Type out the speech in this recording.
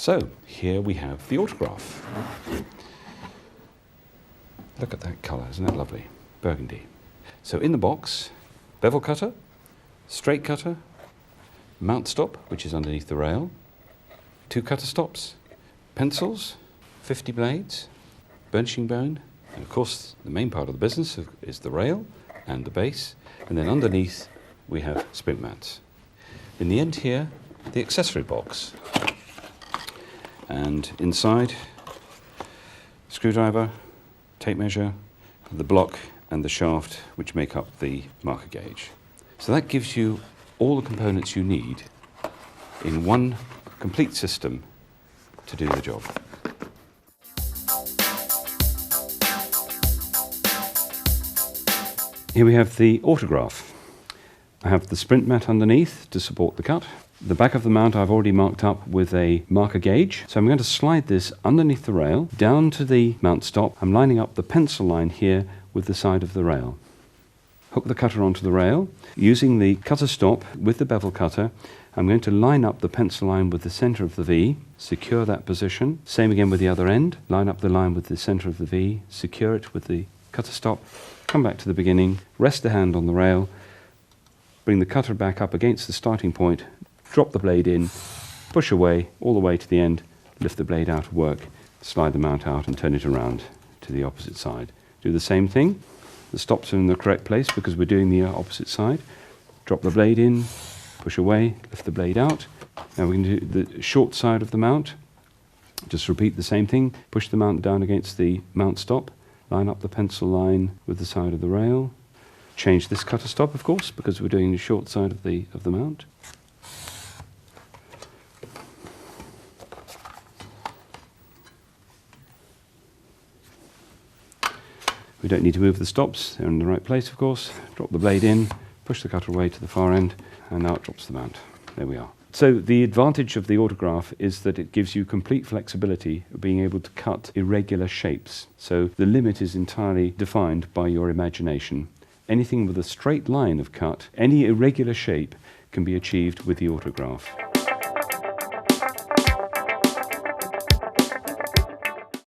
So here we have the autograph. Look at that colour, isn't that lovely? Burgundy. So in the box, bevel cutter, straight cutter, mount stop, which is underneath the rail, 2 cutter stops, pencils, 50 blades, burnishing bone, and of course the main part of the business is the rail and the base, and then underneath we have sprint mats. In the end here, the accessory box, and inside, screwdriver, tape measure, the block and the shaft which make up the marker gauge. So that gives you all the components you need in one complete system to do the job. Here we have the autograph. I have the sprint mat underneath to support the cut. The back of the mount I've already marked up with a marker gauge. So I'm going to slide this underneath the rail down to the mount stop. I'm lining up the pencil line here with the side of the rail. Hook the cutter onto the rail. Using the cutter stop with the bevel cutter, I'm going to line up the pencil line with the center of the V, secure that position. Same again with the other end. Line up the line with the center of the V, secure it with the cutter stop, come back to the beginning, rest the hand on the rail, bring the cutter back up against the starting point, drop the blade in, push away all the way to the end, lift the blade out of work, slide the mount out and turn it around to the opposite side. Do the same thing. The stops are in the correct place because we're doing the opposite side. Drop the blade in, push away, lift the blade out. Now we can do the short side of the mount. Just repeat the same thing. Push the mount down against the mount stop. Line up the pencil line with the side of the rail. Change this cutter stop, of course, because we're doing the short side of the mount. We don't need to move the stops, they're in the right place of course. Drop the blade in, push the cutter away to the far end, and now it drops the mount. There we are. So the advantage of the autograph is that it gives you complete flexibility of being able to cut irregular shapes. So the limit is entirely defined by your imagination. Anything with a straight line of cut, any irregular shape can be achieved with the autograph.